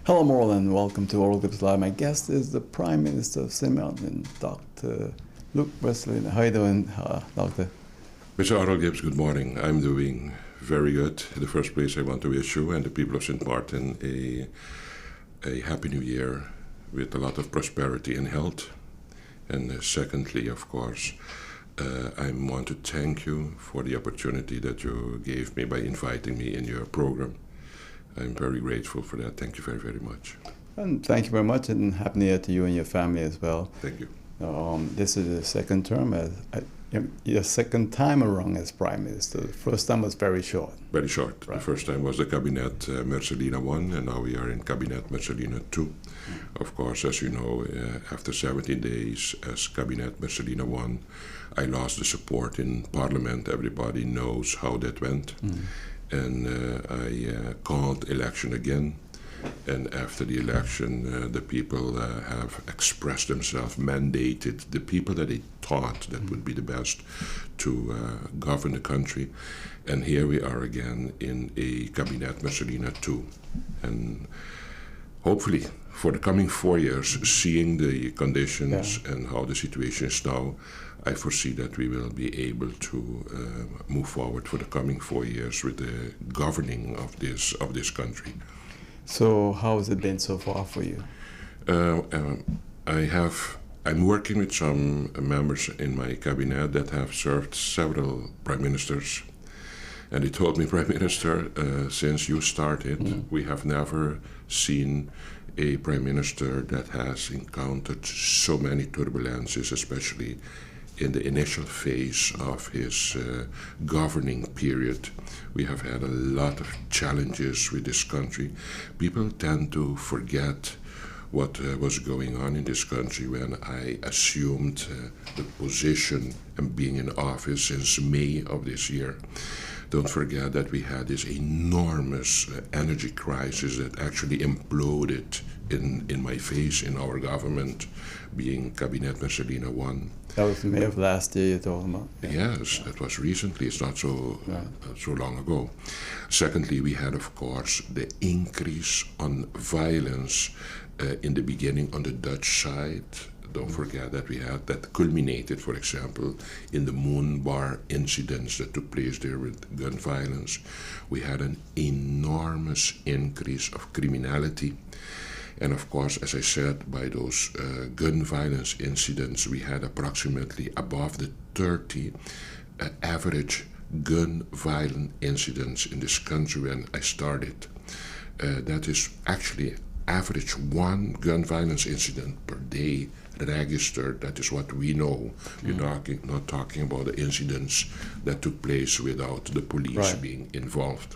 Hello, Morel, and welcome to Oral Gibbs Live. My guest is the Prime Minister of St. Martin, Dr. Luke Mercelina. How are you doing, Doctor? Mr. Oral Gibbs, good morning. I'm doing very good. In the first place, I want to wish you and the people of St. Martin a happy new year with a lot of prosperity and health. And secondly, of course, I want to thank you for the opportunity that you gave me by inviting me in your program. I'm very grateful for that. Thank you very, very much. And thank you very much, and Happy New Year to you and your family as well. Thank you. This is the second term, your second time around as Prime Minister. The first time was very short. Very short. Right. The first time was the Cabinet Mercelina 1, and now we are in Cabinet Mercelina 2. Of course, as you know, after 17 days as Cabinet Mercelina 1, I lost the support in Parliament. Everybody knows how that went. And I called election again. And after the election, the people have expressed themselves, mandated the people that they thought that would be the best to govern the country. And here we are again in a Cabinet Mercelina 2. And hopefully, for the coming 4 years, seeing the conditions and how the situation is now, I foresee that we will be able to move forward for the coming 4 years with the governing of this country. So how has it been so far for you? I'm working with some members in my cabinet that have served several prime ministers, and they told me, Prime Minister, since you started, we have never seen a prime minister that has encountered so many turbulences, especially in the initial phase of his governing period. We have had a lot of challenges with this country. People tend to forget what was going on in this country when I assumed the position and being in office since May of this year. Don't forget that we had this enormous energy crisis that actually imploded in my face in our government, being Cabinet Mercelina 1. That was May of last year you're talking about? Yes, that was recently. It's not so long ago. Secondly, we had, of course, the increase on violence in the beginning on the Dutch side. Don't forget that we had that culminated, for example, in the Moon Bar incidents that took place there with gun violence. We had an enormous increase of criminality. And of course, as I said, by those gun violence incidents, we had approximately above the 30 average gun violent incidents in this country when I started. That is actually average one gun violence incident per day registered. That is what we know. We're not talking about the incidents that took place without the police being involved.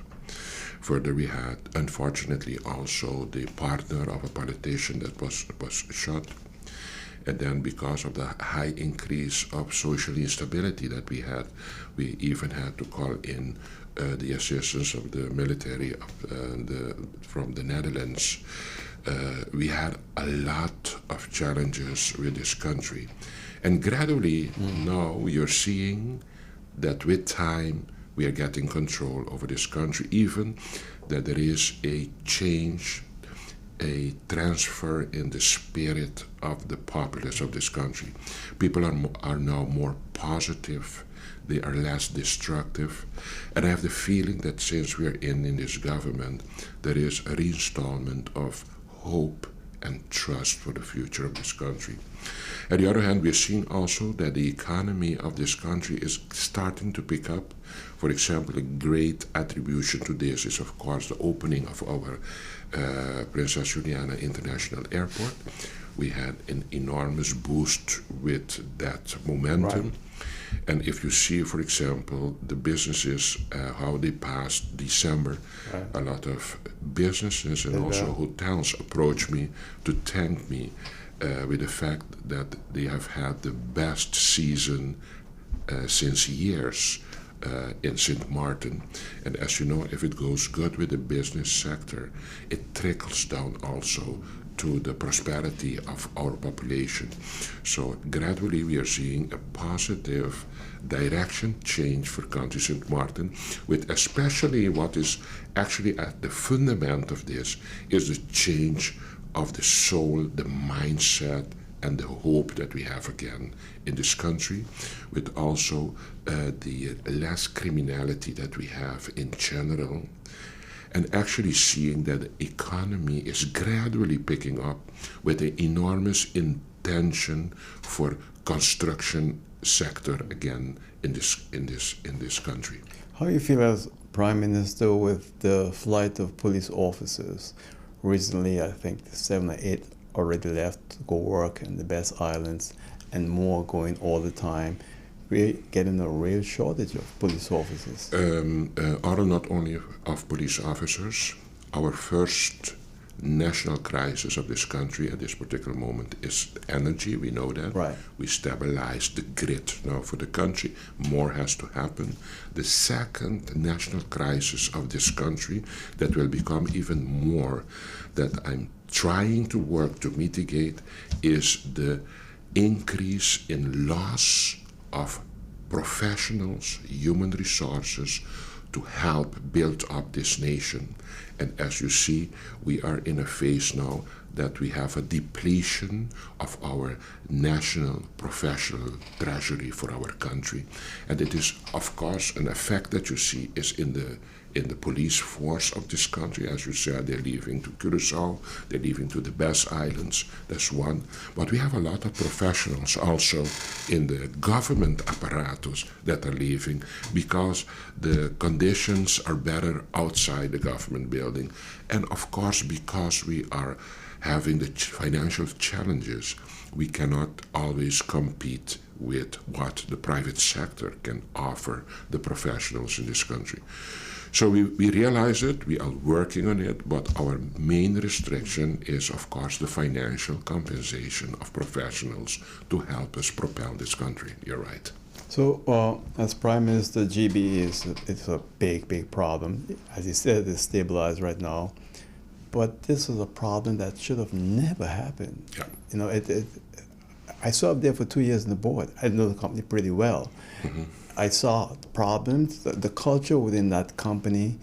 Further, we had, unfortunately, also the partner of a politician that was shot. And then because of the high increase of social instability that we had, we even had to call in the assistance of the military from the Netherlands. We had a lot of challenges with this country. And gradually, now we are seeing that with time, we are getting control over this country, even that there is a change, a transfer in the spirit of the populace of this country. People are now more positive, they are less destructive, and I have the feeling that since we are in this government, there is a reinstallment of hope and trust for the future of this country. On the other hand, we're seeing also that the economy of this country is starting to pick up. For example, a great attribution to this is, of course, the opening of our Princess Juliana International Airport. We had an enormous boost with that momentum. And if you see, for example, the businesses, how they passed December, a lot of businesses and also hotels approached me to thank me with the fact that they have had the best season since years in St. Martin. And as you know, if it goes good with the business sector, it trickles down also to the prosperity of our population. So gradually we are seeing a positive direction change for Country St. Martin, with especially what is actually at the fundament of this is the change of the soul, the mindset, and the hope that we have again in this country, with also the less criminality that we have in general, and actually seeing that the economy is gradually picking up with an enormous intention for construction sector again in this country. How do you feel as Prime Minister with the flight of police officers? Recently, I think 7 or 8 already left to go work in the Best Islands, and more going all the time. We're getting a real shortage of police officers. Are not only of police officers. Our first national crisis of this country at this particular moment is energy. We know that. Right. We stabilize the grid now for the country. More has to happen. The second national crisis of this country that will become even more, that I'm trying to work to mitigate, is the increase in loss of professionals, human resources to help build up this nation. And as you see, we are in a phase now that we have a depletion of our national professional treasury for our country. And it is, of course, an effect that you see is in the police force of this country. As you said, they're leaving to Curacao, they're leaving to the Best Islands, that's one. But we have a lot of professionals also in the government apparatus that are leaving because the conditions are better outside the government building. And of course, because we are having the financial challenges, we cannot always compete with what the private sector can offer the professionals in this country. So we realize it, we are working on it, but our main restriction is, of course, the financial compensation of professionals to help us propel this country. You're right. So, as Prime Minister, GB it's a big problem. As you said, it's stabilized right now. But this is a problem that should have never happened. Yeah. You know, I served there for 2 years in the board. I know the company pretty well. Mm-hmm. I saw problems. The culture within that company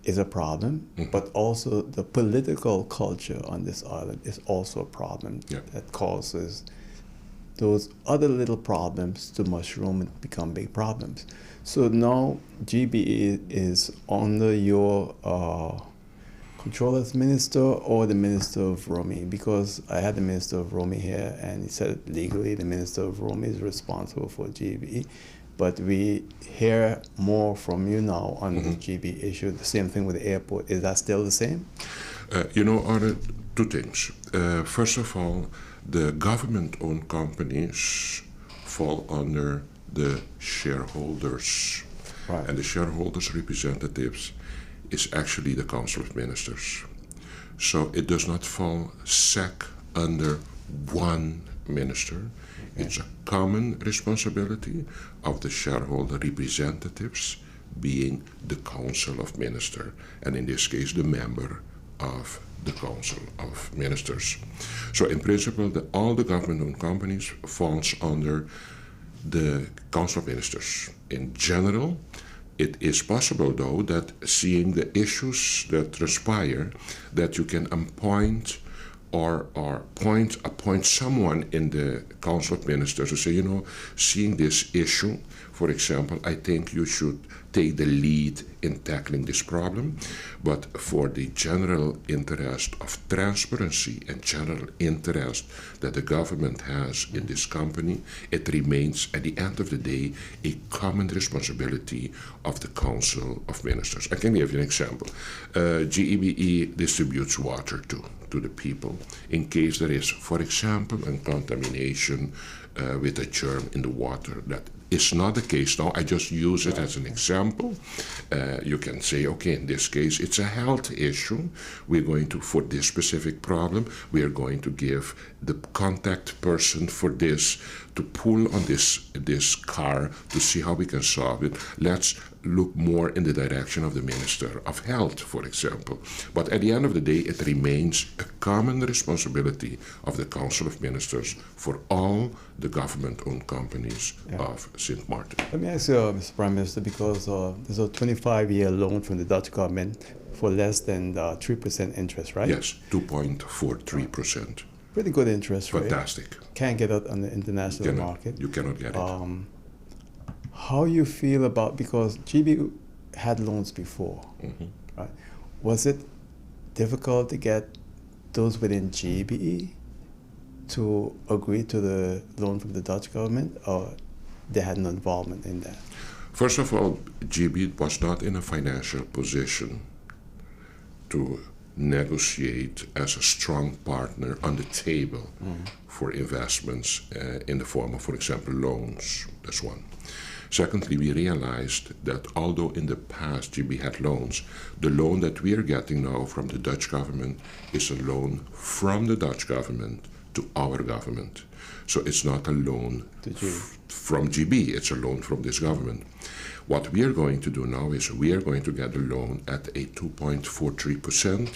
is a problem, Mm-hmm. but also the political culture on this island is also a problem. Yeah. That causes those other little problems to mushroom and become big problems. So now GB is under your control as minister or the Minister of Roaming, because I had the Minister of Roaming here and he said legally the Minister of Roaming is responsible for GB, but we hear more from you now on the GB issue. The same thing with the airport. Is that still the same? Are two things. First of all, the government-owned companies fall under the shareholders. Right. And the shareholders' representatives is actually the Council of Ministers. So it does not fall under one minister. Okay. It's a common responsibility of the shareholder representatives being the Council of Ministers, and in this case the member of the Council of Ministers. So in principle, all the government-owned companies falls under the Council of Ministers. In general, it is possible, though, that seeing the issues that transpire, that you can appoint appoint someone in the Council of Ministers to say, seeing this issue, for example, I think you should take the lead in tackling this problem. But for the general interest of transparency and general interest that the government has in this company, it remains, at the end of the day, a common responsibility of the Council of Ministers. I can give you an example. GEBE distributes water to the people in case there is, for example, a contamination with a germ in the water. That is not the case now. I just use it as an example. You can say, okay, in this case, it's a health issue. We're going to, for this specific problem, we are going to give the contact person for this to pull on this car to see how we can solve it. Let's look more in the direction of the Minister of Health, for example. But at the end of the day, it remains a common responsibility of the Council of Ministers for all the government-owned companies of St. Martin. Let me ask you, Mr. Prime Minister, because there's a 25-year loan from the Dutch government for less than 3% interest, right? Yes, 2.43%. Pretty good interest rate. Fantastic. Can't get it on the international market. You cannot get it. How you feel about, because GB had loans before, right? Was it difficult to get those within GBE to agree to the loan from the Dutch government, or they had no involvement in that? First of all, GB was not in a financial position to negotiate as a strong partner on the table for investments in the form of, for example, loans. That's one. Secondly, we realized that although in the past GB had loans, the loan that we are getting now from the Dutch government is a loan from the Dutch government to our government. So it's not a loan from GB, it's a loan from this government. What we are going to do now is we are going to get a loan at a 2.43%,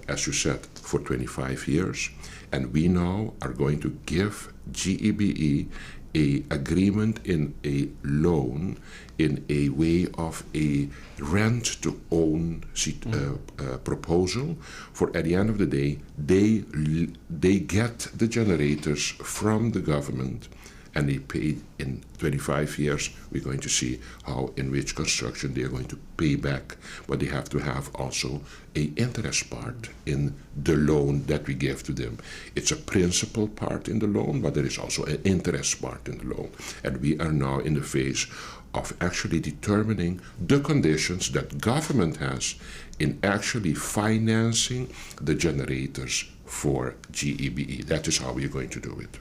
as you said, for 25 years. And we now are going to give GEBE a agreement in a loan in a way of a rent-to-own proposal. For at the end of the day, they get the generators from the government, and they pay in 25 years. We're going to see how, in which construction they are going to pay back, but they have to have also an interest part in the loan that we give to them. It's a principal part in the loan, but there is also an interest part in the loan. And we are now in the phase of actually determining the conditions that government has in actually financing the generators for GEBE. That is how we're going to do it.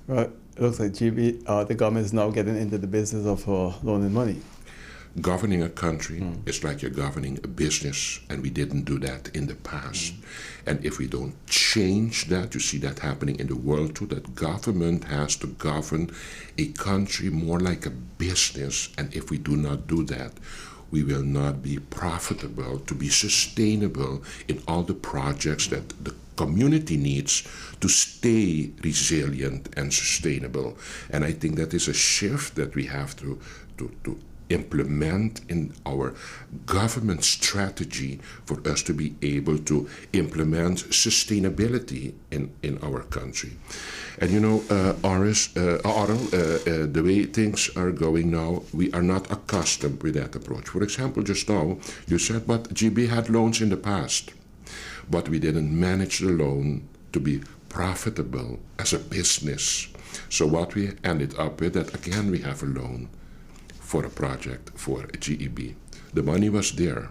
Right. It looks like GB, the government is now getting into the business of loaning money. Governing a country is like you're governing a business, and we didn't do that in the past. And if we don't change that, you see that happening in the world too, that government has to govern a country more like a business. And if we do not do that, we will not be profitable to be sustainable in all the projects that the community needs to stay resilient and sustainable. And I think that is a shift that we have to implement in our government strategy for us to be able to implement sustainability in our country. And you know, the way things are going now, we are not accustomed with that approach. For example, just now, you said, but GB had loans in the past, but we didn't manage the loan to be profitable as a business. So what we ended up with, that again we have a loan for a project for GEB. The money was there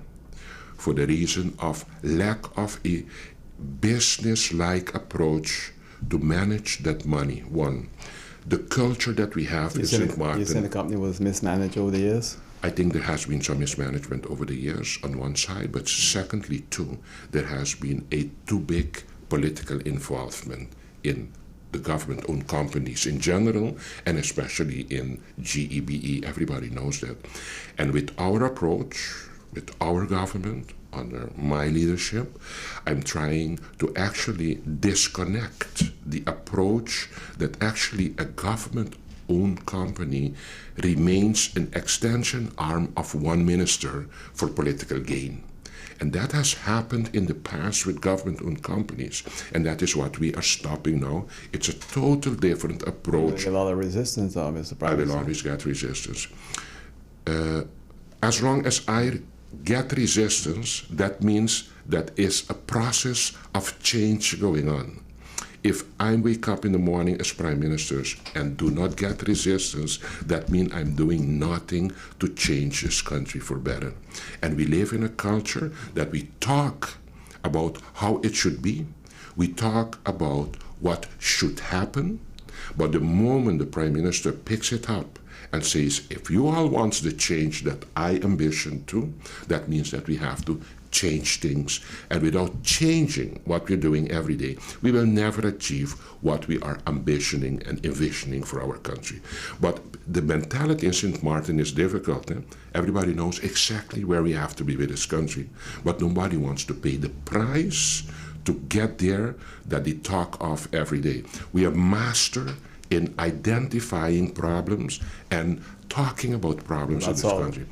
for the reason of lack of a business-like approach to manage that money. One, the culture that we have in St. Martin. You saying the company was mismanaged over the years? I think there has been some mismanagement over the years on one side, but secondly too, there has been a too big political involvement in the government-owned companies in general, and especially in GEBE. Everybody knows that. And with our approach, with our government, under my leadership, I'm trying to actually disconnect the approach that actually a government-owned company remains an extension arm of one minister for political gain. And that has happened in the past with government-owned companies. And that is what we are stopping now. It's a total different approach. A lot of resistance, Mr. Prime Minister. I will always get resistance. As long as I get resistance, that means that is a process of change going on. If I wake up in the morning as Prime Minister and do not get resistance, that means I'm doing nothing to change this country for better. And we live in a culture that we talk about how it should be. We talk about what should happen. But the moment the Prime Minister picks it up and says, if you all want the change that I ambition to, that means that we have to change things. And without changing what we're doing every day, we will never achieve what we are ambitioning and envisioning for our country. But the mentality in St. Martin is difficult. Everybody knows exactly where we have to be with this country, but nobody wants to pay the price to get there that they talk of every day. We are master in identifying problems and talking about problems in this country.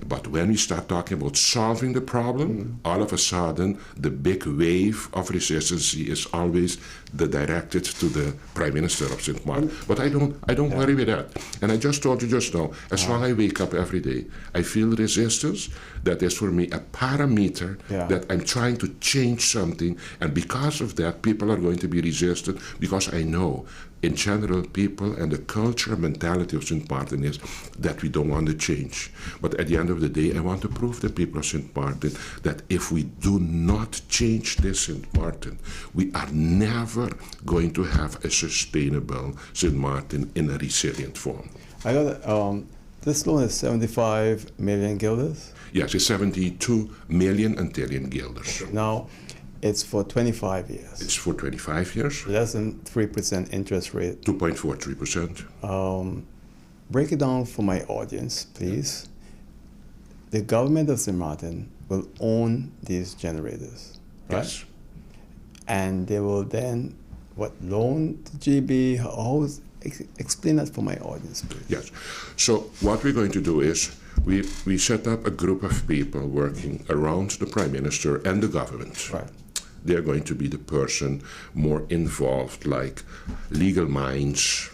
But when we start talking about solving the problem, all of a sudden, the big wave of resistance is always directed to the Prime Minister of St. Martin. But I don't worry with that. And I just told you just now, as long as I wake up every day, I feel resistance. That is for me a parameter that I'm trying to change something. And because of that, people are going to be resistant, because I know in general, people and the culture mentality of St. Martin is that we don't want to change. But at the end of the day, I want to prove to the people of St. Martin that if we do not change this St. Martin, we are never going to have a sustainable St. Martin in a resilient form. I got this loan is 75 million guilders? Yes, it's 72 million Antillian guilders. Now, it's for 25 years. It's for 25 years. Less than 3% interest rate. 2.43%. Break it down for my audience, please. The government of St. Martin will own these generators, right? Yes. And they will then, loan to GB? Explain that for my audience, please. Yes. So what we're going to do is we set up a group of people working around the Prime Minister and the government. Right. They're going to be the person more involved, like legal minds,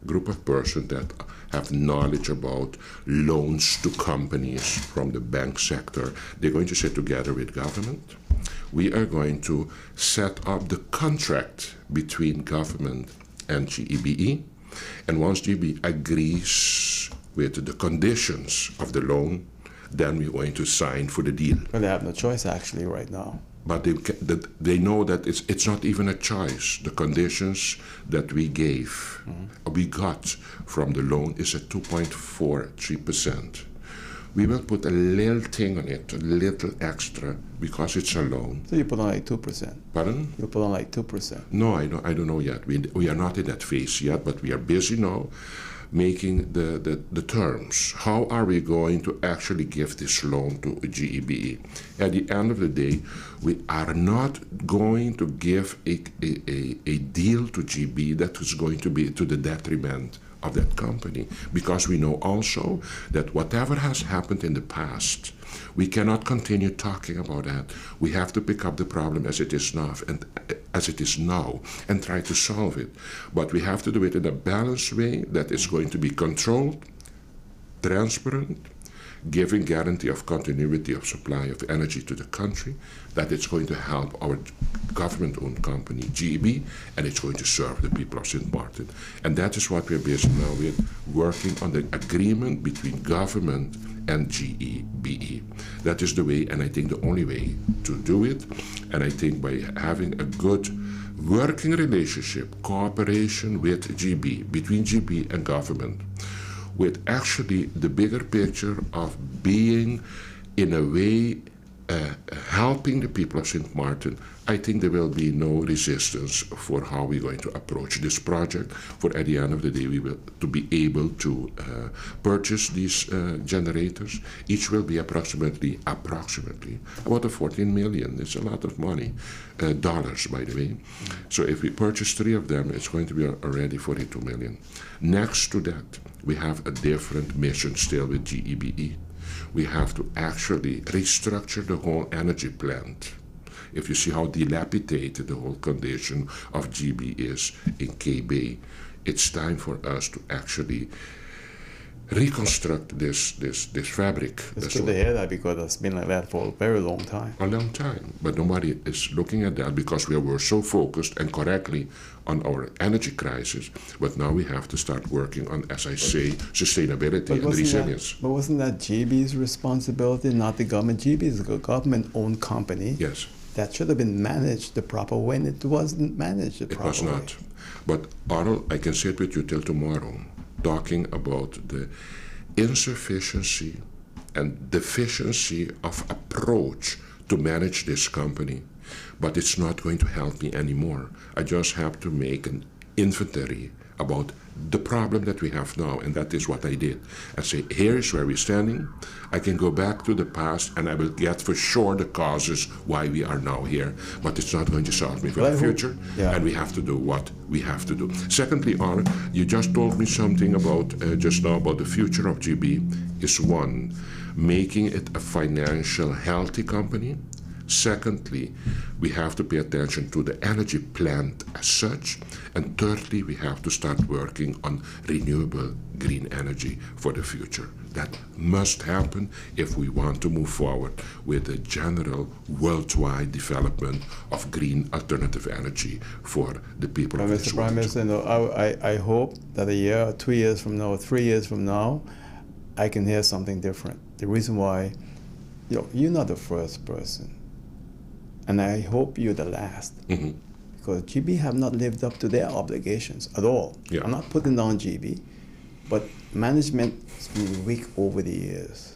group of persons that have knowledge about loans to companies from the bank sector. They're going to sit together with government. We are going to set up the contract between government and GEBE. And once GEBE agrees with the conditions of the loan, then we're going to sign for the deal. Well, they have no choice actually right now. But they know that it's not even a choice. The conditions that we gave, we got from the loan is at 2.43%. We will put a little thing on it, a little extra, because it's a loan. So you put on like 2%? Pardon? You put on like 2%? No, I don't know yet. We are not in that phase yet, but we are busy now making the terms. How are we going to actually give this loan to GEBE? At the end of the day, we are not going to give a deal to GEBE that is going to be to the detriment of that company, because we know also that whatever has happened in the past, we cannot continue talking about that. We have to pick up the problem as it is now and try to solve it. But we have to do it in a balanced way that is going to be controlled, transparent, giving guarantee of continuity of supply of energy to the country, that it's going to help our government-owned company, GEB, and it's going to serve the people of St. Martin. And that is what we're busy now with, working on the agreement between government and GEBE. That is the way, and I think the only way to do it. And I think by having a good working relationship, cooperation with GEBE, between GEBE and government, with actually the bigger picture of being, in a way, helping the people of St. Martin, I think there will be no resistance for how we're going to approach this project. For at the end of the day, we will to be able to purchase these generators. Each will be approximately about 14 million. It's a lot of money, dollars, by the way. So if we purchase 3 of them, it's going to be already 42 million. Next to that, we have a different mission still with GEBE. We have to actually restructure the whole energy plant. If you see how dilapidated the whole condition of GB is in KB, it's time for us to actually reconstruct this fabric. It's good to hear that, because it's been like that for a very long time. A long time, but nobody is looking at that because we were so focused and correctly on our energy crisis. But now we have to start working on, as I say, sustainability and resilience. But wasn't that GB's responsibility, not the government? GB is a government-owned company. Yes. That should have been managed the proper way, and it wasn't managed the proper way. It was not. But Arnold, I can sit with you till tomorrow, talking about the insufficiency and deficiency of approach to manage this company. But it's not going to help me anymore. I just have to make an inventory about the problem that we have now, and that is what I did. I say, here is where we're standing. I can go back to the past and I will get for sure the causes why we are now here, but it's not going to solve me for the future, and we have to do what we have to do. Secondly, Arne, you just told me something about, just now, about the future of GB is one, making it a financial healthy company. Secondly, we have to pay attention to the energy plant as such. And thirdly, we have to start working on renewable green energy for the future. That must happen if we want to move forward with the general worldwide development of green alternative energy for the people of this Mr. Prime Minister, I hope that a year, 2 years from now, or 3 years from now, I can hear something different. The reason why, you're not the first person. And I hope you're the last, because GB have not lived up to their obligations at all. Yeah. I'm not putting down GB, but management has been weak over the years.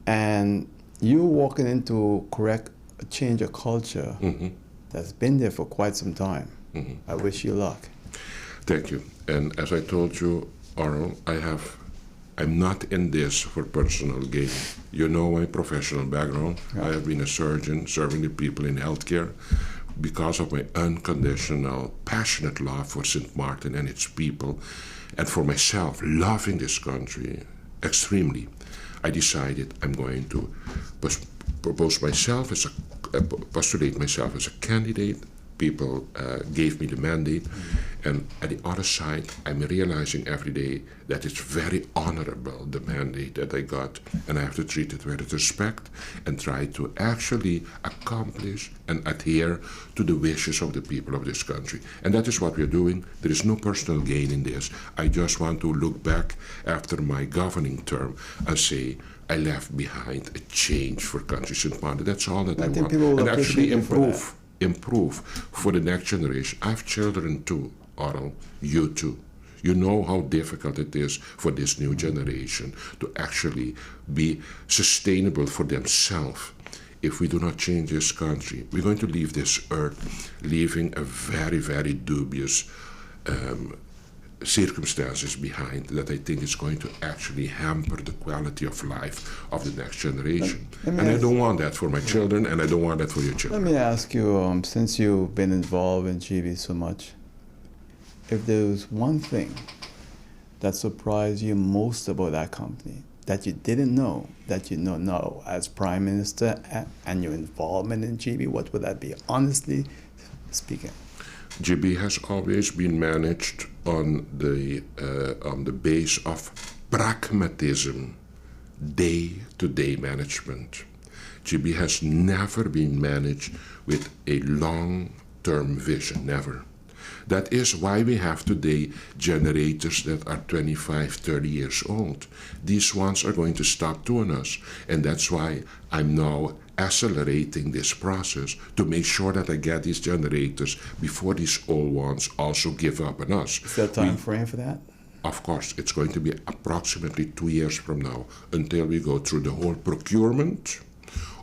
And you walking into correct a change of culture that's been there for quite some time. I wish you luck. Thank you. And as I told you, Arnold, I'm not in this for personal gain. You know my professional background. Yeah. I have been a surgeon serving the people in healthcare. Because of my unconditional, passionate love for St. Martin and its people, and for myself, loving this country extremely, I decided I'm going to postulate myself as a candidate. People gave me the mandate, and at the other side, I'm realizing every day that it's very honorable, the mandate that I got, and I have to treat it with respect and try to actually accomplish and adhere to the wishes of the people of this country. And that is what we're doing. There is no personal gain in this. I just want to look back after my governing term and say, I left behind a change for country St. Martin. That's all that I want. And actually improve for the next generation. I have children too, Arnold, you too. You know how difficult it is for this new generation to actually be sustainable for themselves. If we do not change this country, we're going to leave this earth, leaving a very, very dubious circumstances behind that I think is going to actually hamper the quality of life of the next generation. And I don't want that for my children, and I don't want that for your children. Let me ask you, since you've been involved in GB so much, if there's one thing that surprised you most about that company, that you didn't know, that you know now as Prime Minister and your involvement in GB, what would that be, honestly speaking? GB has always been managed on the base of pragmatism, day-to-day management. GB has never been managed with a long-term vision, never. That is why we have today generators that are 25, 30 years old. These ones are going to stop doing us, and that's why I'm now accelerating this process to make sure that I get these generators before these old ones also give up on us. Is there a time frame for that? Of course, it's going to be approximately 2 years from now until we go through the whole procurement,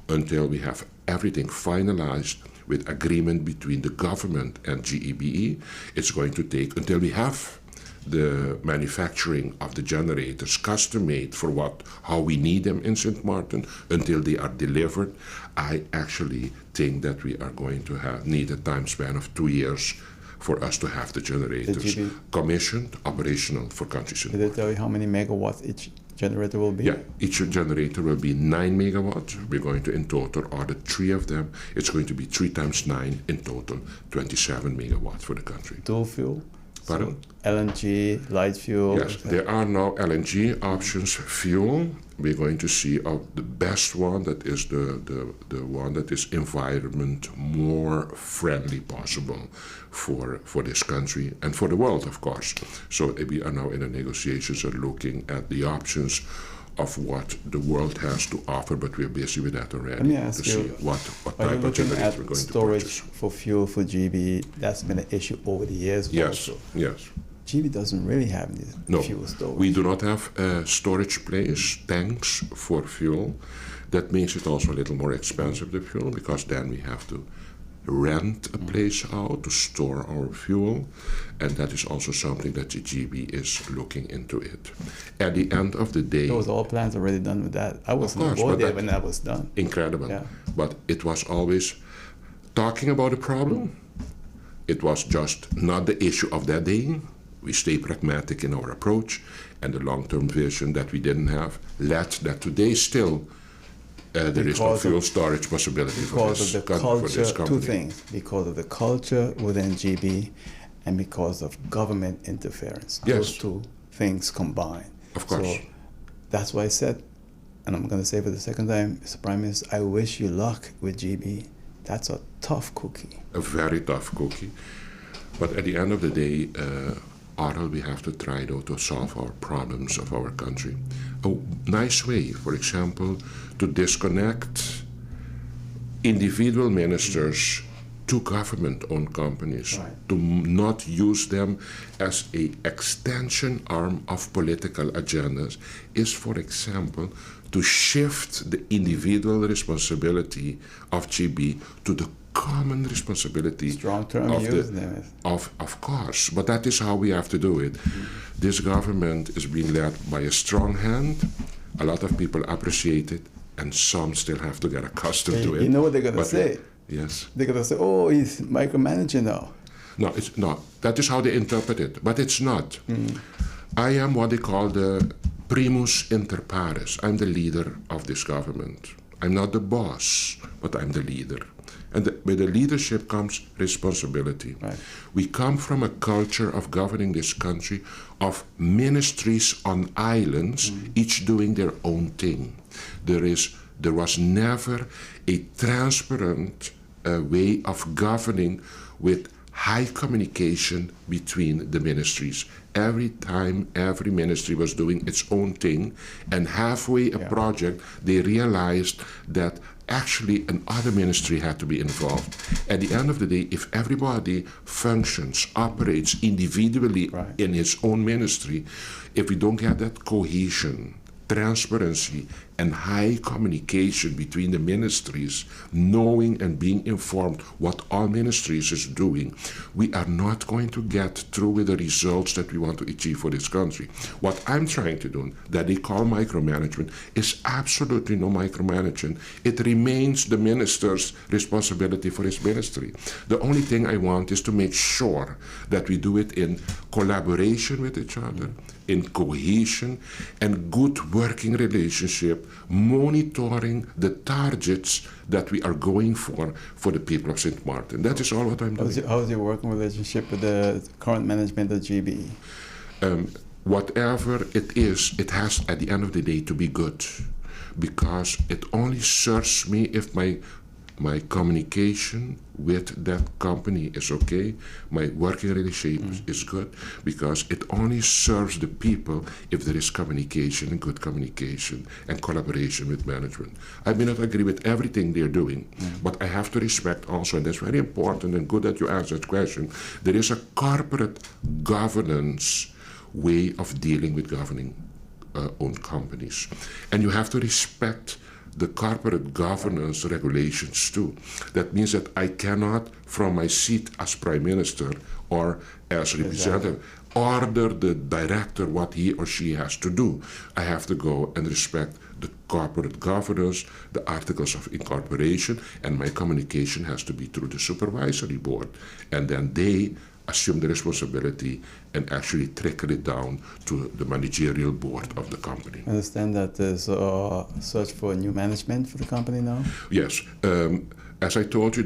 until we have everything finalized with agreement between the government and GEBE. It's going to take until we have the manufacturing of the generators custom-made for how we need them in St. Martin until they are delivered. I actually think that we are going to need a time span of 2 years for us to have the generators commissioned, operational for country St. Did they tell you how many megawatts each generator will be? Yeah, each generator will be 9 megawatts. We're going to, in total, order 3 of them. It's going to be 3 times 9, in total, 27 megawatts for the country. Dual fuel? Pardon? So LNG, light fuel? Yes, there are now LNG options, fuel. We're going to see the best one, that is the one that is environment more friendly possible for this country and for the world, of course. So we are now in the negotiations and looking at the options of what the world has to offer, but we're busy with that already. Let me ask to you, see what type of generator we're going storage to purchase. for fuel for GB? That's been an issue over the years. Yes, also. yes. GB doesn't really have any fuel storage. We do not have storage place, tanks for fuel. That makes it also a little more expensive, the fuel, because then we have to rent a place out to store our fuel, and that is also something that the GB is looking into it. At the end of the day, Those all plans already done with that. I wasn't course, aboard but there that- when that was done. incredible. Yeah. But it was always talking about a problem. It was just not the issue of that day. We stay pragmatic in our approach, and the long-term vision that we didn't have led that today still there is no Because fuel of- storage possibility for Because this, of the for this culture, company. two things. Because of the culture within GB and because of government interference. Yes. Those two things combined. Of course. So that's why I said, and I'm going to say for the second time, Mr. Prime Minister, I wish you luck with GB. That's a tough cookie. A very tough cookie. But at the end of the day, Arnold, we have to try though to solve our problems of our country. A nice way, for example, to disconnect individual ministers to government-owned companies, Right. to not use them as a extension arm of political agendas, is, for example, to shift the individual responsibility of GB to the common responsibility Strong term of used the there. of course, but that is how we have to do it. This government is being led by a strong hand. A lot of people appreciate it, and some still have to get accustomed to it. You know what they're going to But say? yes. They're going to say, oh, he's micromanaging now. No, it's not. That is how they interpret it, but it's not. I am what they call the primus inter pares. I'm the leader of this government. I'm not the boss, but I'm the leader. And with the leadership comes responsibility. Right. We come from a culture of governing this country of ministries on islands, each doing their own thing. There was never a transparent way of governing with high communication between the ministries. Every time every ministry was doing its own thing, and halfway a project, they realized that actually another ministry had to be involved. At the end of the day, if everybody functions, operates individually Right. in his own ministry, if we don't get that cohesion, transparency, and high communication between the ministries, knowing and being informed what all ministries is doing, we are not going to get through with the results that we want to achieve for this country. What I'm trying to do, that they call micromanagement, is absolutely no micromanagement. It remains the minister's responsibility for his ministry. The only thing I want is to make sure that we do it in collaboration with each other, in cohesion, and good working relationship, monitoring the targets that we are going for the people of St. Martin. That is all what I'm doing. How's your working relationship with the current management of GB? Whatever it is, it has at the end of the day to be good, because it only serves me if my communication with that company is okay, my working relationship is good, because it only serves the people if there is communication and good communication and collaboration with management. I may not agree with everything they're doing, but I have to respect also, and that's very important and good that you asked that question, there is a corporate governance way of dealing with governing owned companies. And you have to respect the corporate governance regulations too. That means that I cannot, from my seat as Prime Minister or as representative, order the director what he or she has to do. I have to go and respect the corporate governance, the articles of incorporation, and my communication has to be through the supervisory board. And then they assume the responsibility and actually trickle it down to the managerial board of the company. I understand that there's a search for new management for the company now. Yes. As I told you,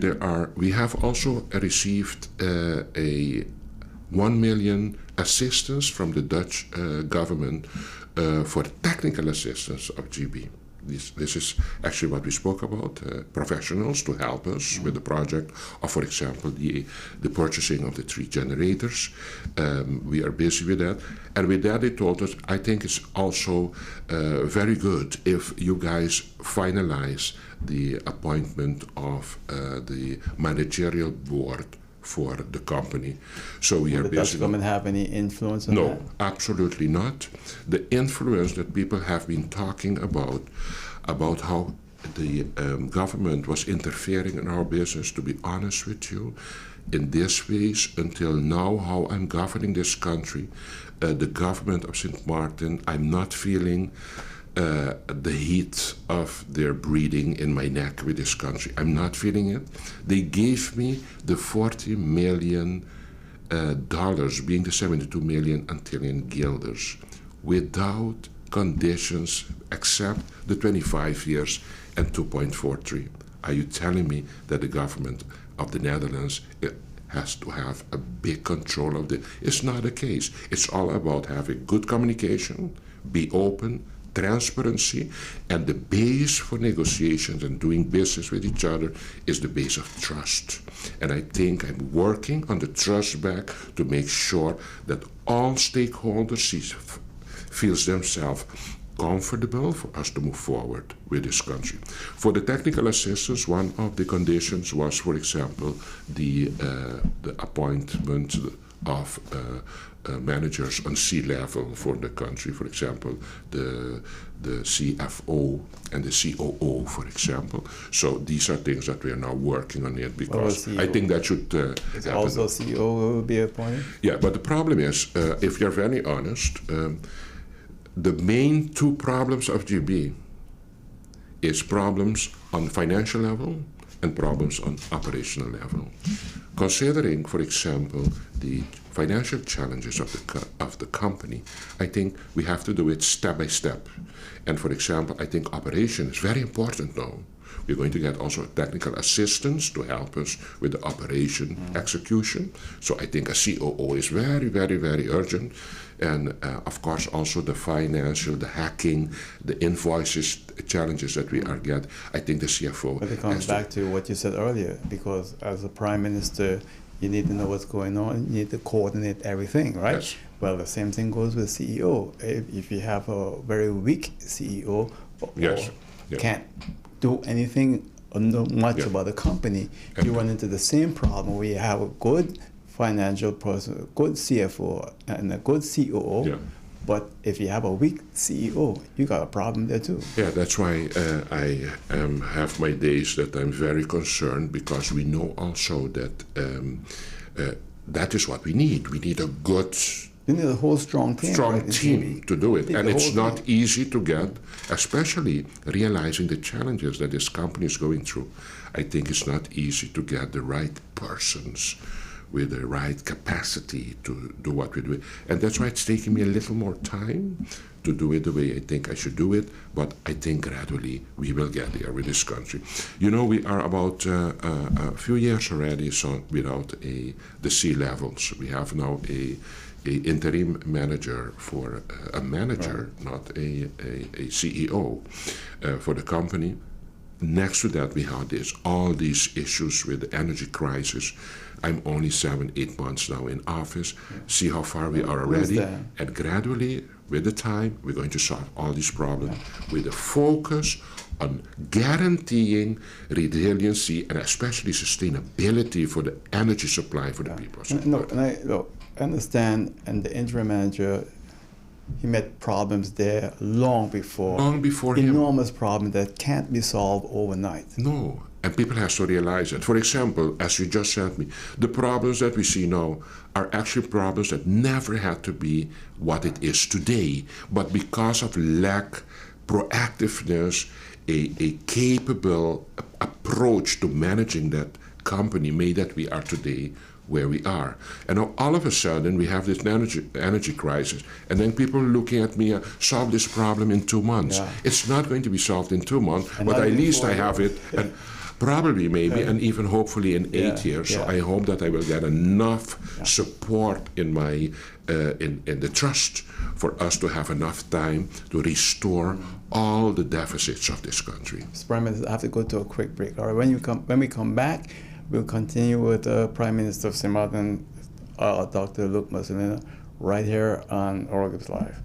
we have also received a 1 million assistance from the Dutch government for technical assistance of GB. This is actually what we spoke about, professionals to help us with the project, or for example, the purchasing of the 3 generators. We are busy with that. And with that, they told us, I think it's also very good if you guys finalize the appointment of the managerial board for the company. So we are Will the Dutch busy. government have any influence on that? No, absolutely not. The influence that people have been talking about how the government was interfering in our business, to be honest with you, in this ways until now, how I'm governing this country, the government of St. Martin, I'm not feeling the heat of their breathing in my neck with this country. I'm not feeling it. They gave me the $40 million, being the 72 million Antillean guilders, without conditions except the 25 years and 2.43. Are you telling me that the government of the Netherlands has to have a big control of this? It's not the case. It's all about having good communication, be open, transparency, and the base for negotiations and doing business with each other is the base of trust. And I think I'm working on the trust back to make sure that all stakeholders feels themselves comfortable for us to move forward with this country. For the technical assistance, one of the conditions was, for example, the appointment of managers on C-level for the country, for example, the CFO and the COO, for example. So these are things that we are now working on it, because I think that should happen. Also CEO will be appointed? Yeah, but the problem is, if you're very honest, the main two problems of GB is problems on financial level and problems on operational level. Considering, for example, the financial challenges of the company, I think we have to do it step by step. And for example, I think operation is very important now. We're going to get also technical assistance to help us with the operation execution. So I think a COO is very, very, very urgent. And of course, also the financial, the hacking, the invoices, the challenges that we are getting. I think the CFO. But it comes back to what you said earlier, because as a prime minister, you need to know what's going on. You need to coordinate everything, right? Yes. Well, the same thing goes with CEO. If you have a very weak CEO, Yes. or can't do anything or know much about the company, you run into the same problem where you have a good financial person, a good CFO, and a good COO. Yeah. But if you have a weak CEO, you got a problem there too. Yeah, that's why I have my days that I'm very concerned, because we know also that that is what we need. We need a good, You need a whole strong team. team to do it. And it's not team. easy to get, especially realizing the challenges that this company is going through. I think it's not easy to get the right persons with the right capacity to do what we do. And that's why it's taking me a little more time to do it the way I think I should do it, but I think gradually we will get there with this country. You know, we are about a few years already without the C-levels. We have now a interim manager for a manager, not a CEO for the company. Next to that, we have all these issues with the energy crisis. I'm only 7-8 months now in office. See how far we are already. And gradually, with the time, we're going to solve all these problems with a focus on guaranteeing resiliency and especially sustainability for the energy supply for the people. I understand, and the interim manager, he met problems there long before him. Enormous problem that can't be solved overnight. No, and people have to realize that. For example, as you just said me, the problems that we see now are actually problems that never had to be what it is today, but because of lack, proactiveness, a capable approach to managing that company made that we are today where we are. And now all of a sudden we have this energy crisis, and then people are looking at me, solve this problem in 2 months. Yeah. It's not going to be solved in 2 months, but at least I have it, and probably maybe, and even hopefully in 8 years. So I hope that I will get enough support in my in the trust for us to have enough time to restore all the deficits of this country. Mr. Prime Minister, I have to go to a quick break. All right, when we come back, we'll continue with the Prime Minister of St. Martin, Dr. Luc Mercelina, right here on Organs Live.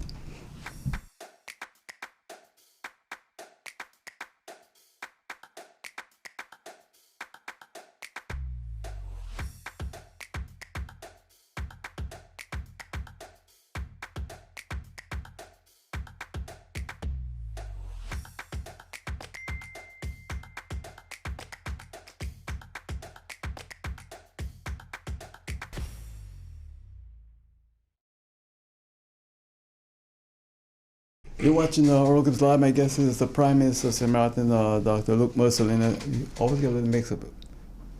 You're watching Oracles Live. My guest is the Prime Minister of St. Martin, Dr. Luke Mercelina. You always get a little mix-up.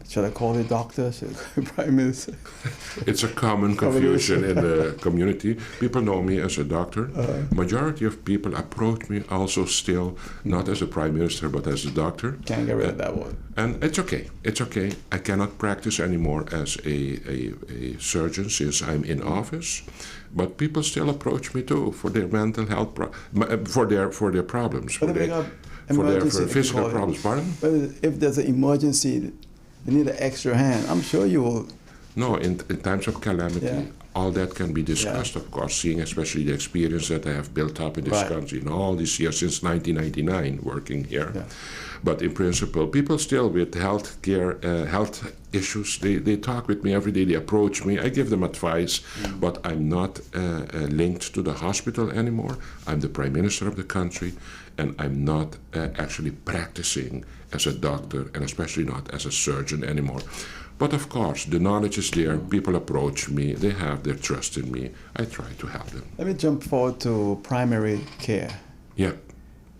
Should I call it doctor? Should I call it Prime Minister? It's a common confusion in the community. People know me as a doctor. Majority of people approach me also still not as a prime minister but as a doctor. Can't get rid of that one. And it's okay. It's okay. I cannot practice anymore as a surgeon since I'm in office. But people still approach me too for their mental health, for their problems, for their physical problems. Pardon? But if there's an emergency, they need an extra hand. I'm sure you will. No, in times of calamity, all that can be discussed, of course, seeing especially the experience that I have built up in this country in all these years since 1999 working here. Yeah. But in principle, people still with health issues, they talk with me every day, they approach me, I give them advice, but I'm not linked to the hospital anymore. I'm the Prime Minister of the country, and I'm not actually practicing as a doctor, and especially not as a surgeon anymore. But of course, the knowledge is there, people approach me, they have their trust in me, I try to help them. Let me jump forward to primary care. Yeah.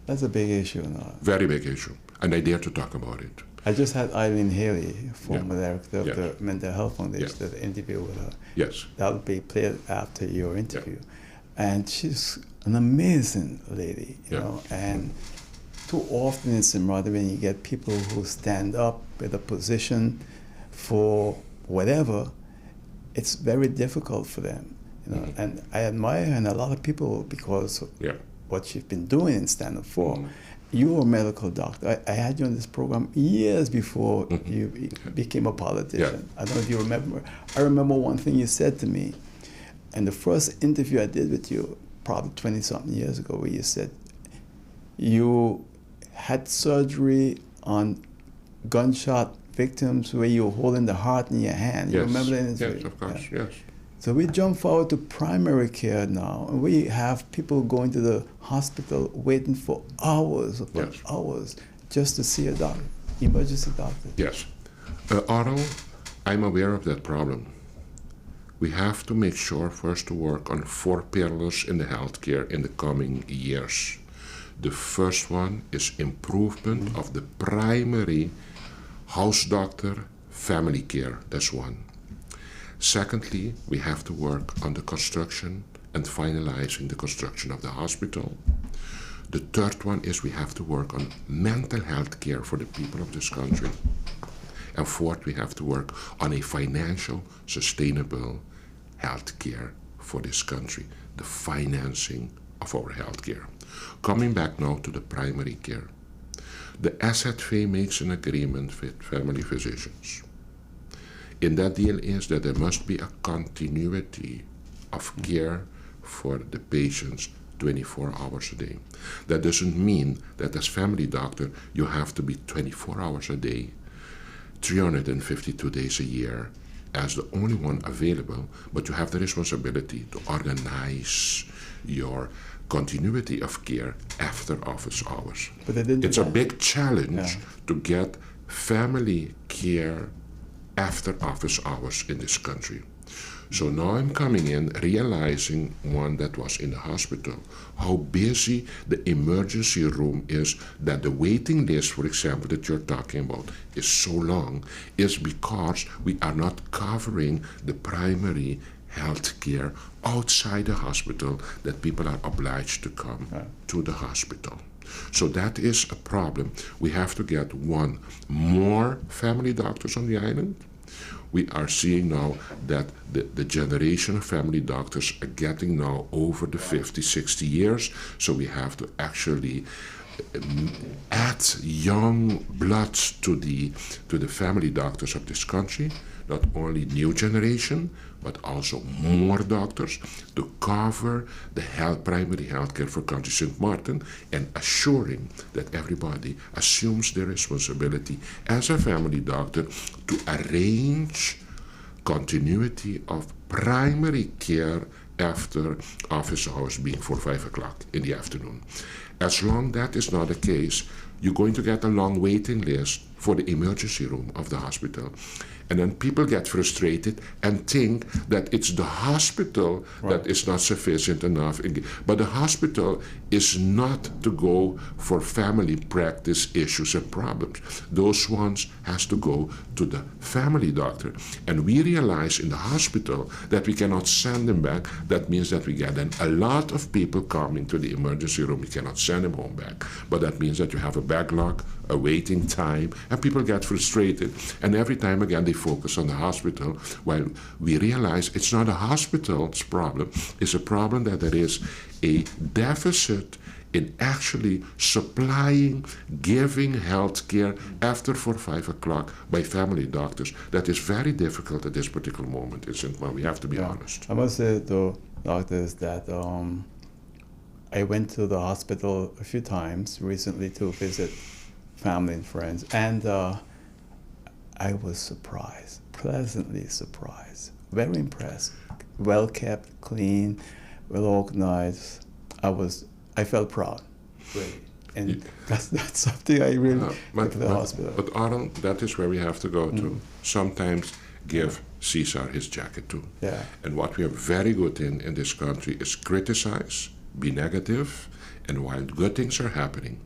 That's a big issue now. Very big issue, and I dare to talk about it. I just had Eileen Haley, former director of the Mental Health Foundation, did an interview with her. Yes. That'll be played after your interview. And she's an amazing lady, you know, and too often in St. Martin when you get people who stand up with a position for whatever, it's very difficult for them, you know. And I admire her and a lot of people because of what she's been doing and stand up for. You're a medical doctor. I had you on this program years before you became a politician. I don't know if you remember. I remember one thing you said to me, and the first interview I did with you, probably 20-something years ago, where you said you had surgery on gunshot victims where you were holding the heart in your hand. You remember that interview? Yes, of course, yes. So we jump forward to primary care now, and we have people going to the hospital waiting for hours upon hours just to see a doctor, emergency doctor. Yes. Otto, I'm aware of that problem. We have to make sure first to work on 4 pillars in the healthcare in the coming years. The first one is improvement of the primary house doctor family care. That's one. Secondly, we have to work on the construction and finalizing the construction of the hospital. The third one is we have to work on mental health care for the people of this country. And fourth, we have to work on a financial, sustainable health care for this country, the financing of our health care. Coming back now to the primary care. The SZV makes an agreement with family physicians. In that deal is that there must be a continuity of care for the patients 24 hours a day. That doesn't mean that as family doctor you have to be 24 hours a day, 352 days a year as the only one available, but you have the responsibility to organize your continuity of care after office hours. But it's a big challenge to get family care after office hours in this country. So now I'm coming in realizing one that was in the hospital, how busy the emergency room is, that the waiting list, for example, that you're talking about is so long, is because we are not covering the primary health care outside the hospital, that people are obliged to come to the hospital. So that is a problem. We have to get more family doctors on the island. We are seeing now that the generation of family doctors are getting now over the 50, 60 years. So we have to actually add young blood to the family doctors of this country. Not only new generation, but also more doctors to cover the primary health care for County St. Martin, and assuring that everybody assumes their responsibility as a family doctor to arrange continuity of primary care after office hours, being 4 or 5 o'clock in the afternoon. As long that is not the case, you're going to get a long waiting list for the emergency room of the hospital. And then people get frustrated and think that it's the hospital that is not sufficient enough. But the hospital is not to go for family practice issues and problems. Those ones has to go to the family doctor. And we realize in the hospital that we cannot send them back. That means that we get then a lot of people coming to the emergency room. We cannot send them home back. But that means that you have a backlog, a waiting time, and people get frustrated. And every time again they focus on the hospital, while we realize it's not a hospital's problem, it's a problem that there is a deficit in actually supplying, giving health care after 4 or 5 o'clock by family doctors. That is very difficult at this particular moment in St. Martin. We have to be honest. I must say, though, doctors, that I went to the hospital a few times recently to visit family and friends, and I was surprised, pleasantly surprised, very impressed. Well kept, clean, well organized. I felt proud, really. And that's something I really like the hospital. But Arnold, that is where we have to go to. Sometimes give Caesar his jacket too. Yeah. And what we are very good in this country is criticize, be negative, and while good things are happening.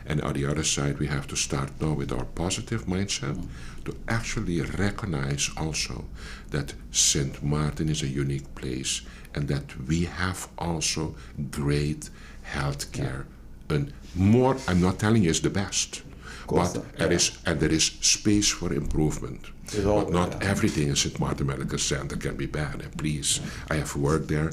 And on the other side, we have to start now with our positive mindset to actually recognize also that St. Martin is a unique place and that we have also great health care. And more, I'm not telling you it's the best, but there is space for improvement. But not everything in St. Martin Medical Center can be bad. And please, I have worked there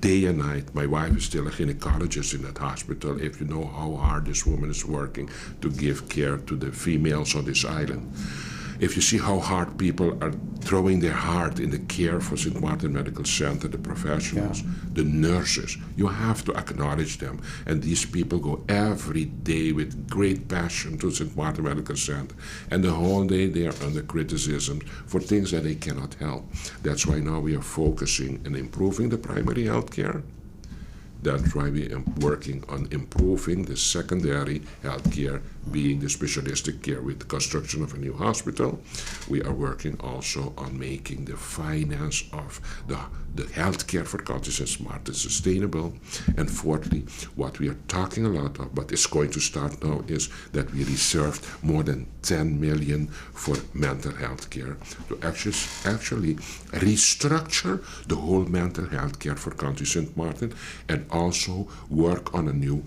day and night. My wife is still a gynecologist in that hospital. If you know how hard this woman is working to give care to the females on this island. If you see how hard people are throwing their heart in the care for St. Martin Medical Center, the professionals, the nurses, you have to acknowledge them. And these people go every day with great passion to St. Martin Medical Center. And the whole day they are under criticism for things that they cannot help. That's why now we are focusing on improving the primary health care. That's why we are working on improving the secondary health care, being the specialistic care with the construction of a new hospital. We are working also on making the finance of the health care for countries and smart and sustainable. And fourthly, what we are talking a lot of, but it's going to start now, is that we reserved more than 10 million for mental health care to actually restructure the whole mental health care for Country St. Martin and also work on a new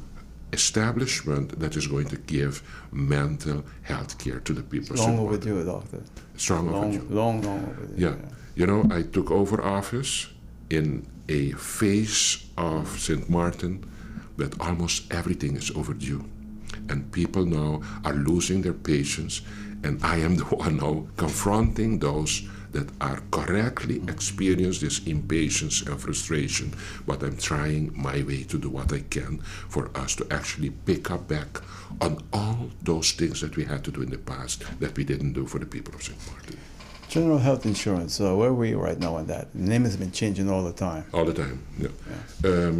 establishment that is going to give mental health care to the people. Long overdue, doctor. Long overdue. Yeah. You know, I took over office in a phase of St. Martin that almost everything is overdue. And people now are losing their patience, and I am the one now confronting those that are correctly experience this impatience and frustration. But I'm trying my way to do what I can for us to actually pick up back on all those things that we had to do in the past that we didn't do for the people of St. Martin. General health insurance, where are we right now on that? The name has been changing all the time. All the time, yeah.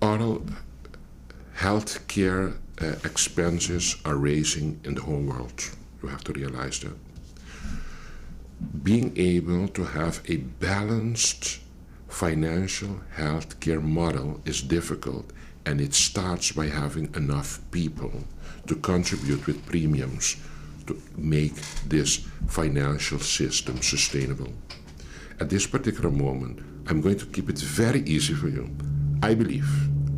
All health care expenses are rising in the whole world. You have to realize that. Being able to have a balanced financial health care model is difficult, and it starts by having enough people to contribute with premiums to make this financial system sustainable. At this particular moment, I'm going to keep it very easy for you. I believe,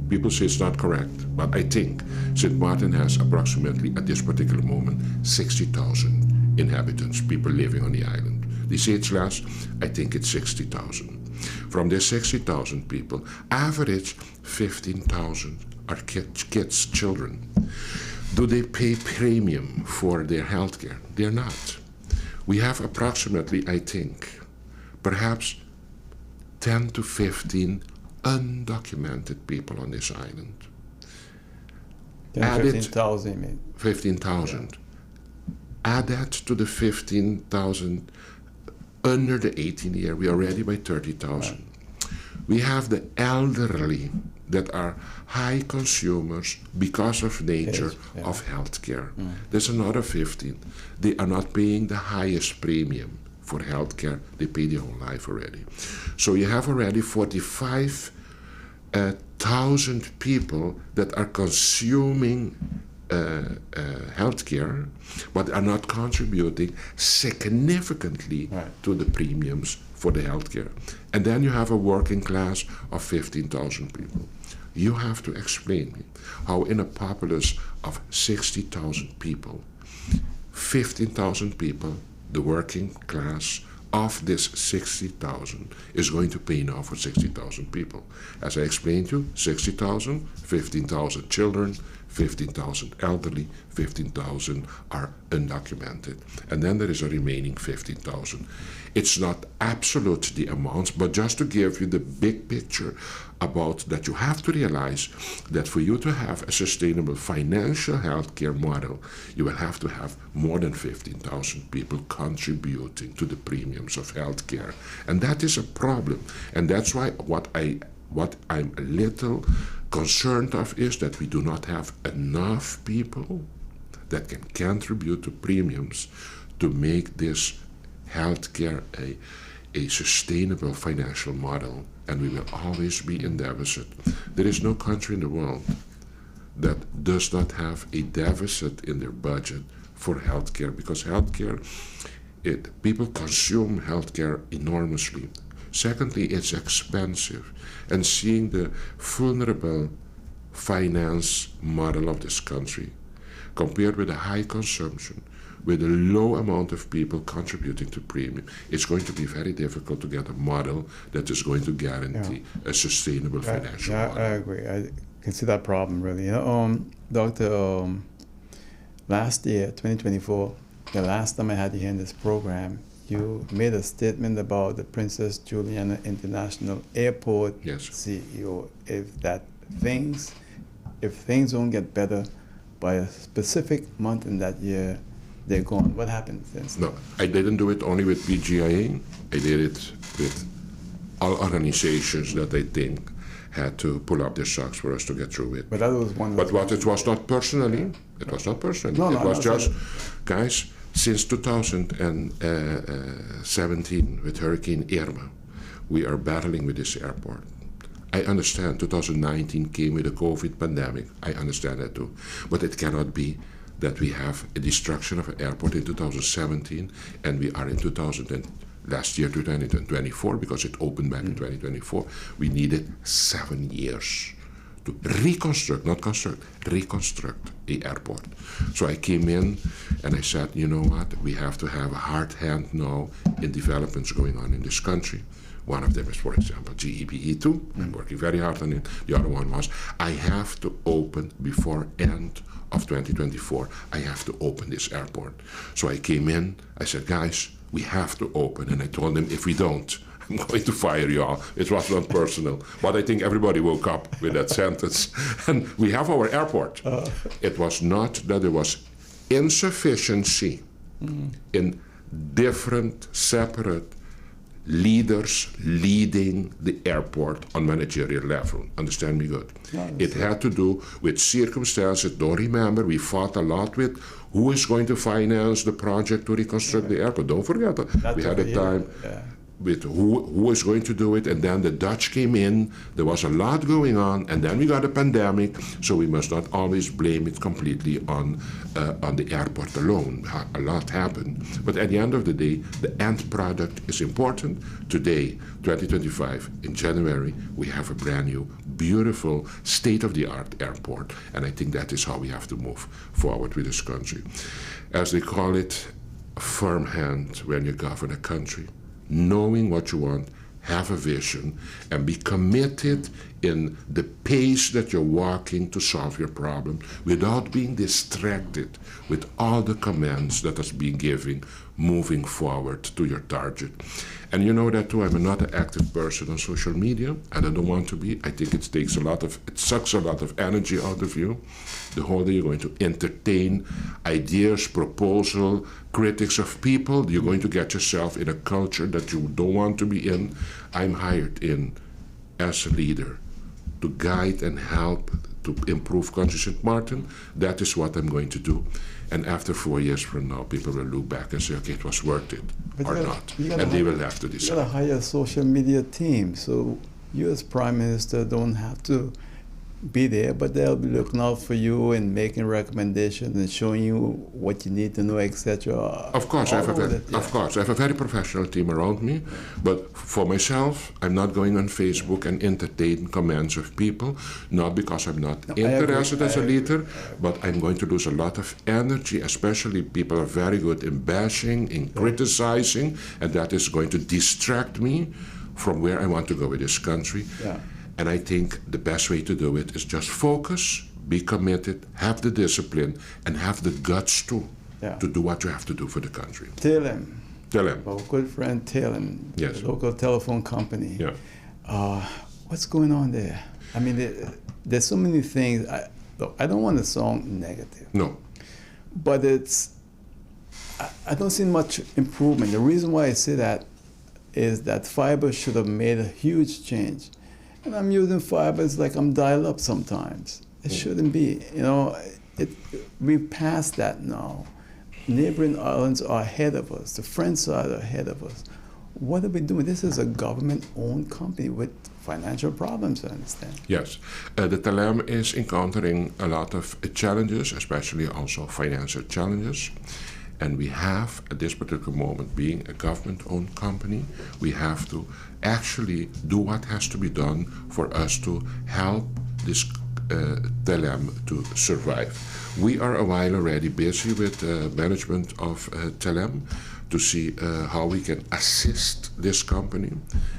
people say it's not correct, but I think St. Martin has approximately, at this particular moment, 60,000 inhabitants, people living on the island. They say it's less, I think it's 60,000. From these 60,000 people, average 15,000 are kids, children. Do they pay premium for their health care? They're not. We have approximately, I think, perhaps 10 to 15 undocumented people on this island. 15,000, you mean? 15,000. Add that to the 15,000 under the 18 year, we are already by 30,000. We have the elderly that are high consumers because of nature Yes, yeah. of healthcare. There's another 15. They are not paying the highest premium for healthcare. They pay their whole life already. So you have already 45,000 people that are consuming healthcare, but are not contributing significantly Right. to the premiums for the healthcare. And then you have a working class of 15,000 people. You have to explain me how in a populace of 60,000 people, 15,000 people, the working class of this 60,000 is going to pay now for 60,000 people. As I explained to you, 60,000, 15,000 children, 15,000 elderly, 15,000 are undocumented. And then there is a remaining 15,000. It's not absolute the amounts, but just to give you the big picture about that, you have to realize that for you to have a sustainable financial healthcare model, you will have to have more than 15,000 people contributing to the premiums of healthcare. And that is a problem. And that's why what I'm a little concerned of is that we do not have enough people that can contribute to premiums to make this healthcare a sustainable financial model, and we will always be in deficit. There is no country in the world that does not have a deficit in their budget for healthcare, because healthcare, people consume healthcare enormously. Secondly, it's expensive. And seeing the vulnerable finance model of this country, compared with the high consumption, with a low amount of people contributing to premium, it's going to be very difficult to get a model that is going to guarantee a sustainable financial model. I agree. I can see that problem really. Doctor, last year, 2024, the last time I had you here in this program, you made a statement about the Princess Juliana International Airport Yes. CEO. If things don't get better by a specific month in that year, they're gone. What happened since? No, I didn't do it only with PGIA. I did it with all organizations that I think had to pull up their socks for us to get through it. But that was one. But what it was not personally. It was not personally. No, it was just, so guys, since 2017 with Hurricane Irma, we are battling with this airport. I understand 2019 came with a COVID pandemic. I understand that too. But it cannot be that we have a destruction of an airport in 2017 and we are in last year 2024, because it opened back in 2024. We needed 7 years to reconstruct, not construct, reconstruct the airport. So I came in and I said, you know what, we have to have a hard hand now in developments going on in this country. One of them is, for example, GEBE2. I'm working very hard on it. The other one was, I have to open before end of 2024. I have to open this airport. So I came in, I said, guys, we have to open. And I told them, if we don't, I'm going to fire you all. It was not personal. But I think everybody woke up with that sentence. And we have our airport. It was not that there was insufficiency in different, separate leaders leading the airport on managerial level. Understand me good. It had to do with circumstances. Don't remember, we fought a lot with who is going to finance the project to reconstruct the airport. Don't forget that. We had a time with who is going to do it, and then the Dutch came in. There was a lot going on, and then we got a pandemic, so we must not always blame it completely on the airport alone. A lot happened. But at the end of the day, the end product is important. Today, 2025, in January, we have a brand new, beautiful, state-of-the-art airport, and I think that is how we have to move forward with this country. As they call it, a firm hand when you govern a country. Knowing what you want, have a vision, and be committed in the pace that you're walking to solve your problem without being distracted with all the commands that is being given moving forward to your target. And you know that too, I'm not an active person on social media, and I don't want to be. I think it sucks a lot of energy out of you. The whole day you're going to entertain ideas, proposal, critics of people. You're going to get yourself in a culture that you don't want to be in. I'm hired in as a leader to guide and help to improve Country St. Martin, that is what I'm going to do. And after 4 years from now, people will look back and say, okay, it was worth it or not. And they will have to You decide. got to hire a social media team. So you as Prime Minister don't have to be there, but they'll be looking out for you and making recommendations and showing you what you need to know, etc. Of course, I have a very professional team around me. But for myself, I'm not going on Facebook and entertain comments of people, not because I'm not interested as a leader, but I'm going to lose a lot of energy, especially people are very good in bashing, in criticizing, and that is going to distract me from where I want to go with this country. Yeah. And I think the best way to do it is just focus, be committed, have the discipline, and have the guts to do what you have to do for the country. TLM. Tell him. Our good friend TLM, Yes. the local telephone company. Yeah. What's going on there? I mean, there's so many things. I don't want to sound negative, No. but I don't see much improvement. The reason why I say that is that fiber should have made a huge change. And I'm using fiber, it's like I'm dialed up sometimes. It shouldn't be. You know, we're past that now. Neighboring islands are ahead of us. The French side are ahead of us. What are we doing? This is a government-owned company with financial problems, I understand. Yes. The TLM is encountering a lot of challenges, especially also financial challenges. And we have, at this particular moment, being a government-owned company, we have to actually do what has to be done for us to help this TLM to survive. We are a while already busy with management of TLM to see how we can assist this company.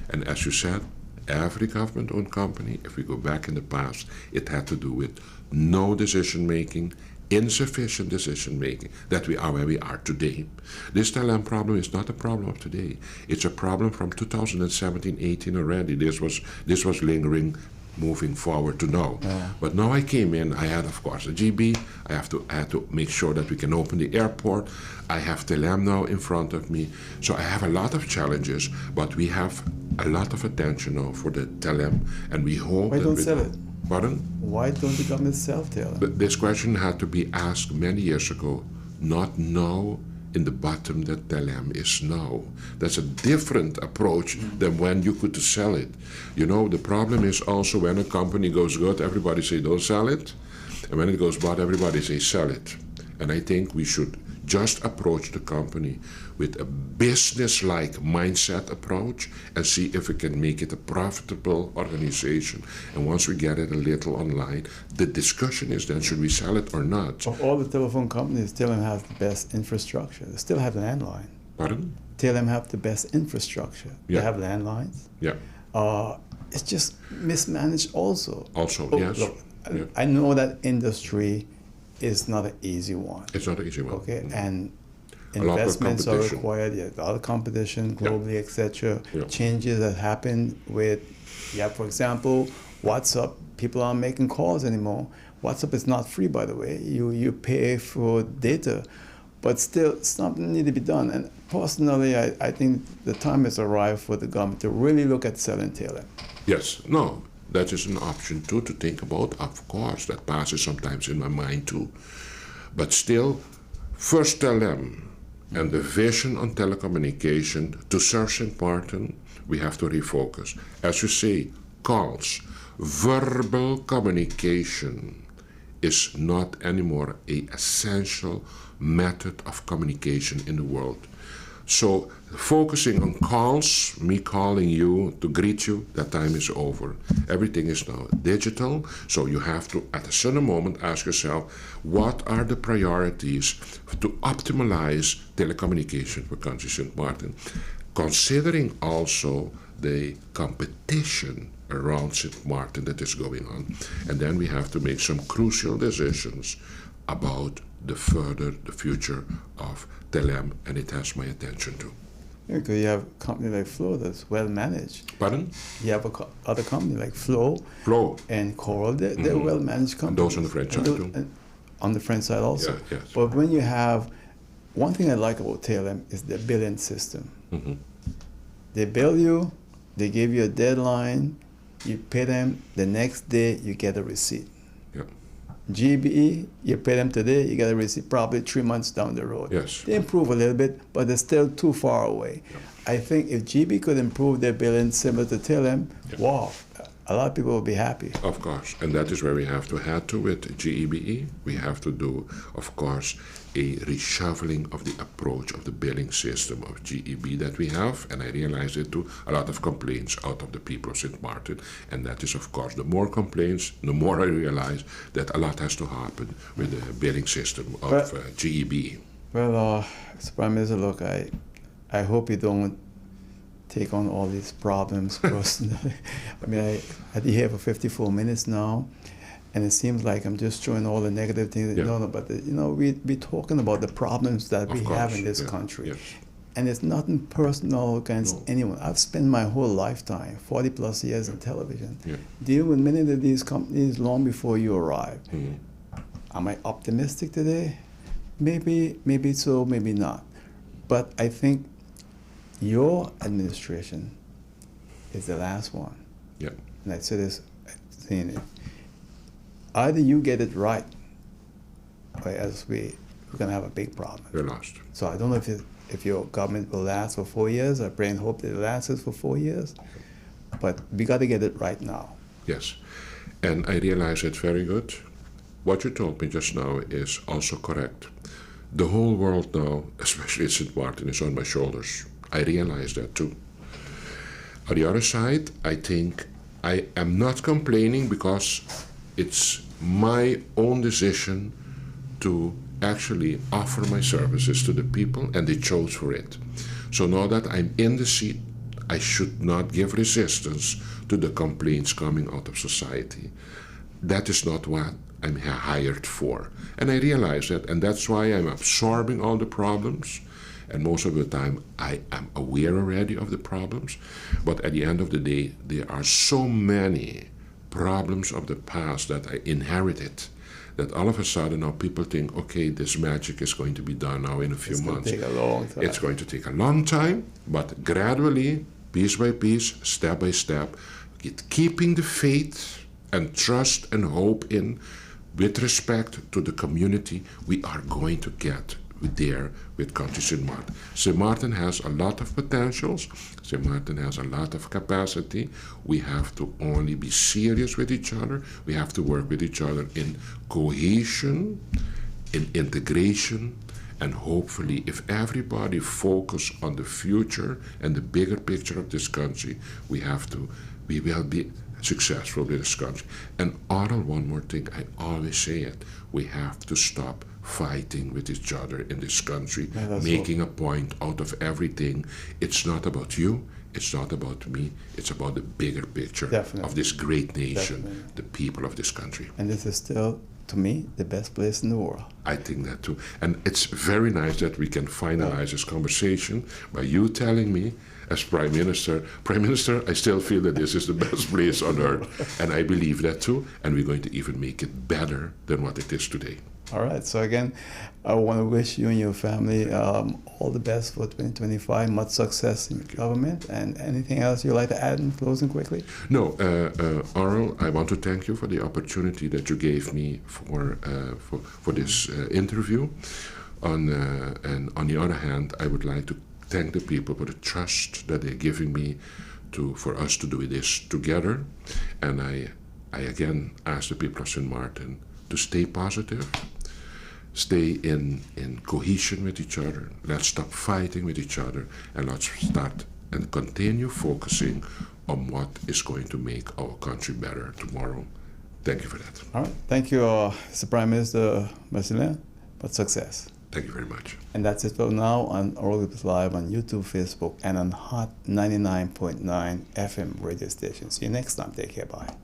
And as you said, every government-owned company, if we go back in the past, it had to do with no decision-making, insufficient decision-making, that we are where we are today. This TLM problem is not a problem of today. It's a problem from 2017-18 already. This was lingering, moving forward to now. Yeah. But now I came in, I had, of course, a GB. I had to make sure that we can open the airport. I have TLM now in front of me. So I have a lot of challenges, but we have a lot of attention now for the TLM, and we hope Why that don't sell it? Pardon? Why don't the government self-TLM? This question had to be asked many years ago, not now in the bottom that TLM is now. That's a different approach than when you could sell it. You know, the problem is also when a company goes good, everybody say don't sell it. And when it goes bad, everybody say sell it. And I think we should just approach the company with a business-like mindset approach and see if we can make it a profitable organization. And once we get it a little online, the discussion is then, should we sell it or not? Of all the telephone companies, TLM has the best infrastructure. They still have landline. Pardon? TLM have the best infrastructure. Yeah. They have landlines. Yeah. It's just mismanaged also. Also, Oh, yes. look, Yeah. I know that industry is not an easy one. It's not an easy one. Okay, and A lot of investments are competition. required. Yeah, a lot of competition globally, etc. Yeah. Changes that happen with, for example, WhatsApp. People aren't making calls anymore. WhatsApp is not free, by the way. You pay for data, but still something needs to be done. And personally, I think the time has arrived for the government to really look at selling TLM. Yes. No. That is an option too to think about. Of course, that passes sometimes in my mind too. But still, first TLM and the vision on telecommunication to serve St. Martin, we have to refocus. As you say, calls, verbal communication is not anymore an essential method of communication in the world. So focusing on calls, me calling you to greet you, that time is over. Everything is now digital, so you have to, at a certain moment, ask yourself, what are the priorities to optimize telecommunication for Country St. Martin, considering also the competition around St. Martin that is going on. And then we have to make some crucial decisions about the future of TLM, and it has my attention too. Yeah, because you have a company like Flow that's well managed. Pardon? You have other company like Flow and Coral. They're well managed companies. And those on the French side too. And on the French side also. Yeah, yes. But when you have, one thing I like about TLM is the billing system. Mm-hmm. They bill you, they give you a deadline, you pay them the next day, you get a receipt. Yeah. GBE, you pay them today, you get a receipt probably 3 months down the road. Yes. They improve a little bit, but they're still too far away. Yeah. I think if GB could improve their billing similar to TILM, Yeah. wow, a lot of people will be happy. Of course, and that is where we have to head to with GEBE. We have to do, of course, a reshuffling of the approach of the billing system of GEB that we have, and I realize it too, a lot of complaints out of the people of St. Martin, and that is, of course, the more complaints, the more I realize that a lot has to happen with the billing system of GEB. Well, Mr. Prime Minister, look, I hope you don't take on all these problems personally. I mean, I had you here for 54 minutes now, and it seems like I'm just showing all the negative things. Yeah. No, but we're talking about the problems that we have in this country. Yes. And it's nothing personal against anyone. I've spent my whole lifetime, 40 plus years in television, dealing with many of these companies long before you arrived. Am I optimistic today? Maybe so, maybe not. But I think your administration is the last one. Yeah. And I say this, saying it. Either you get it right, or else we're going to have a big problem. We're lost. So I don't know if your government will last for 4 years. I pray and hope that it lasts for 4 years. But we got to get it right now. Yes. And I realize it very good. What you told me just now is also correct. The whole world now, especially in St. Martin, is on my shoulders. I realize that too. On the other side, I think I am not complaining because it's my own decision to actually offer my services to the people, and they chose for it. So now that I'm in the seat, I should not give resistance to the complaints coming out of society. That is not what I'm hired for. And I realize that, and that's why I'm absorbing all the problems. And most of the time, I am aware already of the problems. But at the end of the day, there are so many problems of the past that I inherited that all of a sudden now people think, okay, this magic is going to be done now in a few months. It's going to take a long time. It's going to take a long time, but gradually, piece by piece, step by step, keeping the faith and trust and hope in, with respect to the community, we are going to get there with Country St. Martin. St. Martin has a lot of potentials. St. Martin has a lot of capacity. We have to only be serious with each other. We have to work with each other in cohesion, in integration, and hopefully if everybody focus on the future and the bigger picture of this country, we will be successful with this country. And Oral, one more thing, I always say it, we have to stop fighting with each other in this country, making a point out of everything. It's not about you, it's not about me, it's about the bigger picture of this great nation, the people of this country. And this is still, to me, the best place in the world. I think that too. And it's very nice that we can finalize this conversation by you telling me, as Prime Minister, I still feel that this is the best place on earth. And I believe that too. And we're going to even make it better than what it is today. All right. So again, I want to wish you and your family all the best for 2025. Much success in your government. And anything else you'd like to add in closing quickly? No, Oral, I want to thank you for the opportunity that you gave me for this interview. And on the other hand, I would like to thank the people for the trust that they're giving me for us to do this together. And I again ask the people of St. Martin to stay positive, stay in cohesion with each other. Let's stop fighting with each other, and let's start and continue focusing on what is going to make our country better tomorrow. Thank you for that. All right. Thank you, Mr. Prime Minister Mercelina, but success. Thank you very much. And that's it for now on Oral Live on YouTube, Facebook, and on Hot 99.9 FM radio station. See you next time. Take care. Bye.